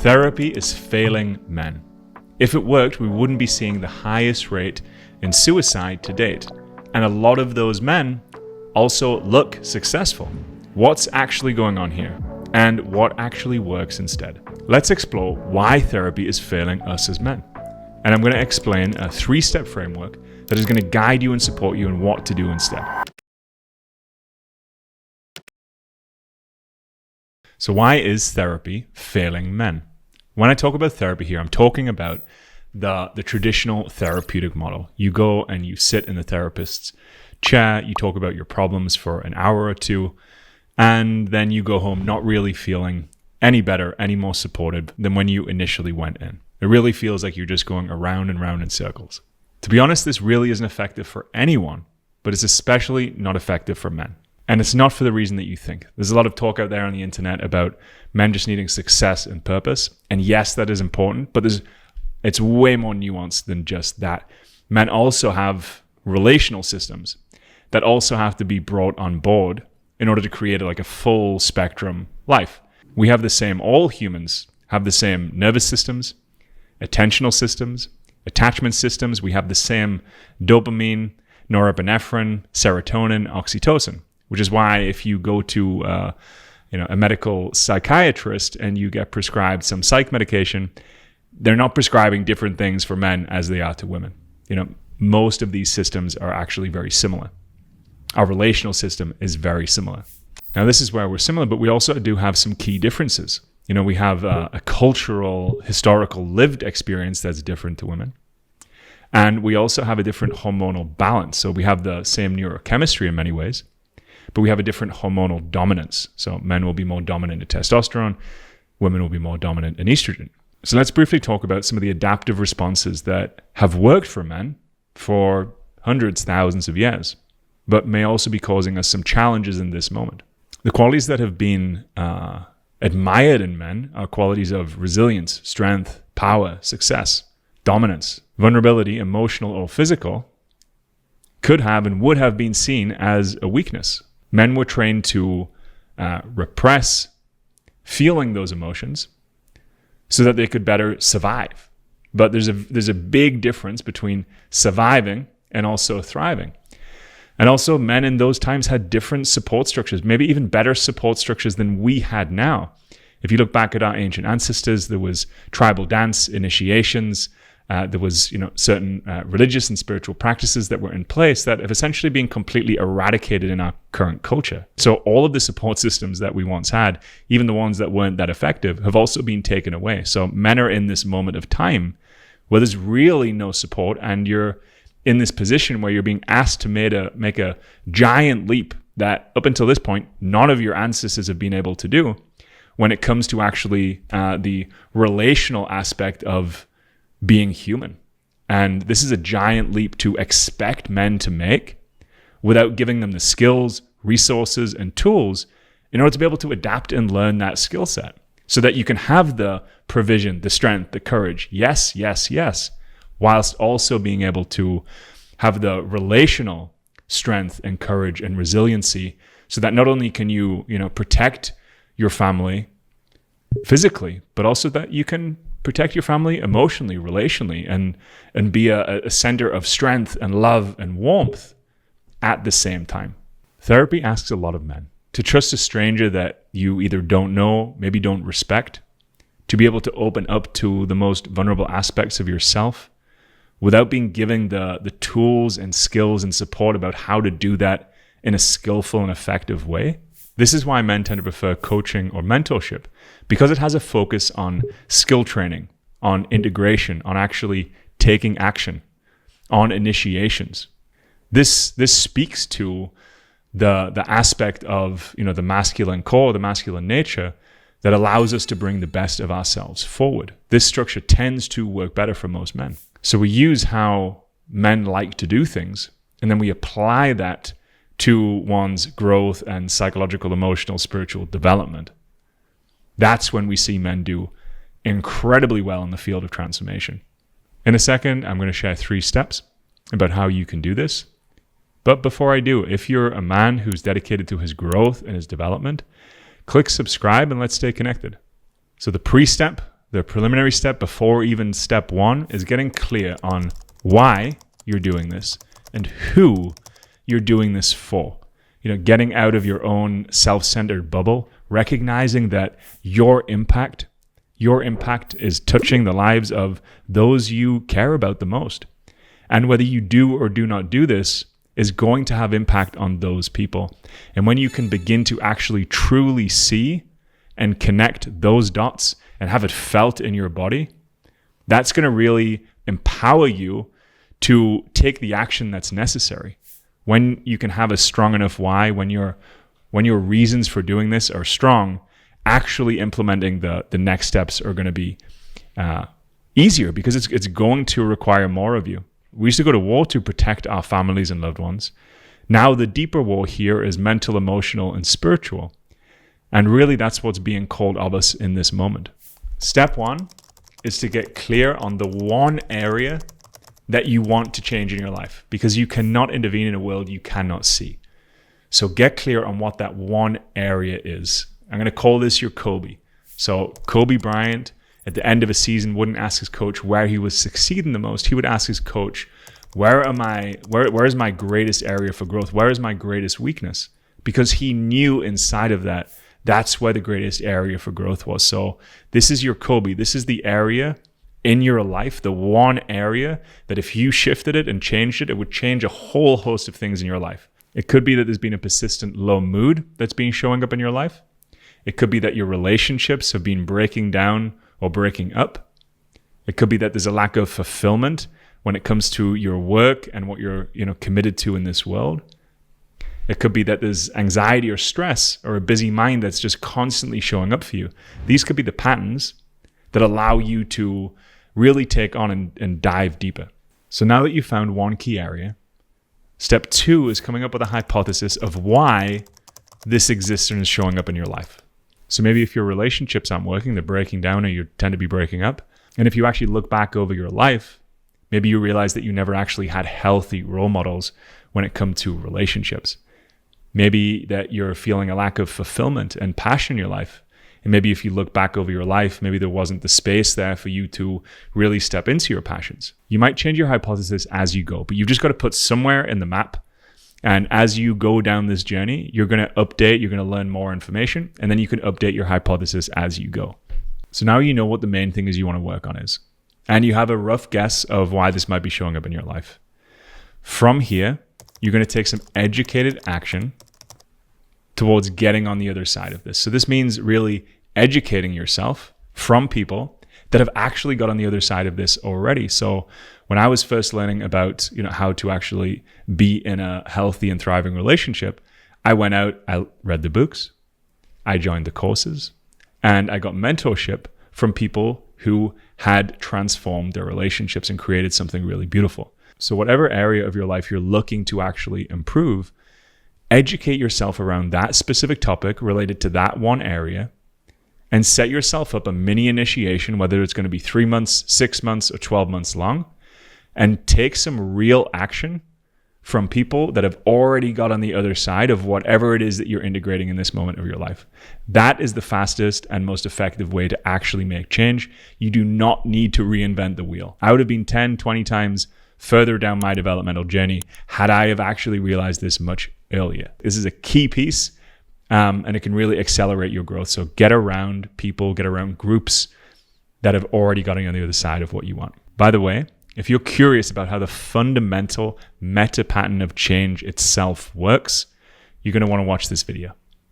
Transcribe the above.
Therapy is failing men. If it worked, we wouldn't be seeing the highest rate in suicide to date. And a lot of those men also look successful. What's actually going on here? And what actually works instead? Let's explore why therapy is failing us as men. And I'm going to explain a 3-step framework that is going to guide you and support you in what to do instead. So why is therapy failing men? When I talk about therapy here, I'm talking about the traditional therapeutic model. You go and you sit in the therapist's chair, you talk about your problems for an hour or two, and then you go home not really feeling any better, any more supported than when you initially went in. It really feels like you're just going around and round in circles. To be honest, this really isn't effective for anyone, but it's especially not effective for men. And it's not for the reason that you think. There's a lot of talk out there on the internet about men just needing success and purpose. And yes, that is important, but it's way more nuanced than just that. Men also have relational systems that also have to be brought on board in order to create like a full spectrum life. We have the same, all humans have the same nervous systems, attentional systems, attachment systems. We have the same dopamine, norepinephrine, serotonin, oxytocin, which is why if you go to a medical psychiatrist and you get prescribed some psych medication, they're not prescribing different things for men as they are to women. Most of these systems are actually very similar. Our relational system is very similar. Now, this is where we're similar, but we also do have some key differences. We have a cultural, historical, lived experience that's different to women. And we also have a different hormonal balance. So we have the same neurochemistry in many ways, but we have a different hormonal dominance. So men will be more dominant in testosterone, women will be more dominant in estrogen. So let's briefly talk about some of the adaptive responses that have worked for men for hundreds, thousands of years, but may also be causing us some challenges in this moment. The qualities that have been admired in men are qualities of resilience, strength, power, success, dominance, vulnerability, emotional or physical, could have and would have been seen as a weakness. Men were trained to repress feeling those emotions so that they could better survive. But there's a big difference between surviving and also thriving. And also men in those times had different support structures, maybe even better support structures than we had now. If you look back at our ancient ancestors, there was tribal dance initiations, there was certain religious and spiritual practices that were in place that have essentially been completely eradicated in our current culture. So all of the support systems that we once had, even the ones that weren't that effective, have also been taken away. So men are in this moment of time where there's really no support, and you're in this position where you're being asked to make a giant leap that up until this point, none of your ancestors have been able to do when it comes to actually the relational aspect of being human. And this is a giant leap to expect men to make without giving them the skills, resources, and tools in order to be able to adapt and learn that skill set so that you can have the provision, the strength, the courage, yes, whilst also being able to have the relational strength and courage and resiliency so that not only can you protect your family physically, but also that you can protect your family emotionally, relationally, and be a center of strength and love and warmth at the same time. Therapy asks a lot of men to trust a stranger that you either don't know, maybe don't respect, to be able to open up to the most vulnerable aspects of yourself without being given the tools and skills and support about how to do that in a skillful and effective way. This is why men tend to prefer coaching or mentorship, because it has a focus on skill training, on integration, on actually taking action, on initiations. This speaks to the aspect of the masculine core, the masculine nature that allows us to bring the best of ourselves forward. This structure tends to work better for most men. So we use how men like to do things, and then we apply that to one's growth and psychological, emotional, spiritual development. That's when we see men do incredibly well in the field of transformation. In a second, I'm going to share 3 steps about how you can do this. But before I do, if you're a man who's dedicated to his growth and his development, click subscribe and let's stay connected. So the pre-step the preliminary step before even step one is getting clear on why you're doing this and who you're doing this for. Getting out of your own self-centered bubble, recognizing that your impact is touching the lives of those you care about the most. And whether you do or do not do this is going to have impact on those people. And when you can begin to actually truly see and connect those dots and have it felt in your body, that's going to really empower you to take the action that's necessary. When you can have a strong enough why, when your reasons for doing this are strong, actually implementing the next steps are going to be easier, because it's going to require more of you. We used to go to war to protect our families and loved ones. Now the deeper war here is mental, emotional, and spiritual. And really that's what's being called of us in this moment. Step one is to get clear on the one area that you want to change in your life, because you cannot intervene in a world you cannot see. So get clear on what that one area is. I'm going to call this your Kobe. So Kobe Bryant, at the end of a season, wouldn't ask his coach where he was succeeding the most. He would ask his coach, where is my greatest area for growth? Where is my greatest weakness? Because he knew inside of that's where the greatest area for growth was. So this is your Kobe. This is the area in your life, the one area that if you shifted it and changed it, it would change a whole host of things in your life. It could be that there's been a persistent low mood that's been showing up in your life. It could be that your relationships have been breaking down or breaking up. It could be that there's a lack of fulfillment when it comes to your work and what you're committed to in this world. It could be that there's anxiety or stress or a busy mind that's just constantly showing up for you. These could be the patterns that allow you to really take on and dive deeper. So now that you've found one key area, step two is coming up with a hypothesis of why this exists and is showing up in your life. So maybe if your relationships aren't working, they're breaking down, or you tend to be breaking up. And if you actually look back over your life, maybe you realize that you never actually had healthy role models when it comes to relationships. Maybe that you're feeling a lack of fulfillment and passion in your life. And maybe if you look back over your life, maybe there wasn't the space there for you to really step into your passions. You might change your hypothesis as you go, but you've just got to put somewhere in the map. And as you go down this journey, you're going to update, you're going to learn more information, and then you can update your hypothesis as you go. So now you know what the main thing is you want to work on is. And you have a rough guess of why this might be showing up in your life. From here, you're going to take some educated action towards getting on the other side of this. So this means really educating yourself from people that have actually got on the other side of this already. So when I was first learning about, how to actually be in a healthy and thriving relationship, I went out, I read the books, I joined the courses, and I got mentorship from people who had transformed their relationships and created something really beautiful. So whatever area of your life you're looking to actually improve, educate yourself around that specific topic related to that one area, and set yourself up a mini initiation, whether it's going to be 3 months, 6 months, or 12 months long, and take some real action from people that have already got on the other side of whatever it is that you're integrating in this moment of your life. That is the fastest and most effective way to actually make change. You do not need to reinvent the wheel. I would have been 10, 20 times further down my developmental journey had I have actually realized this much earlier. This is a key piece, and it can really accelerate your growth. So get around people, get around groups that have already gotten on the other side of what you want. By the way, if you're curious about how the fundamental meta pattern of change itself works, you're going to want to watch this video.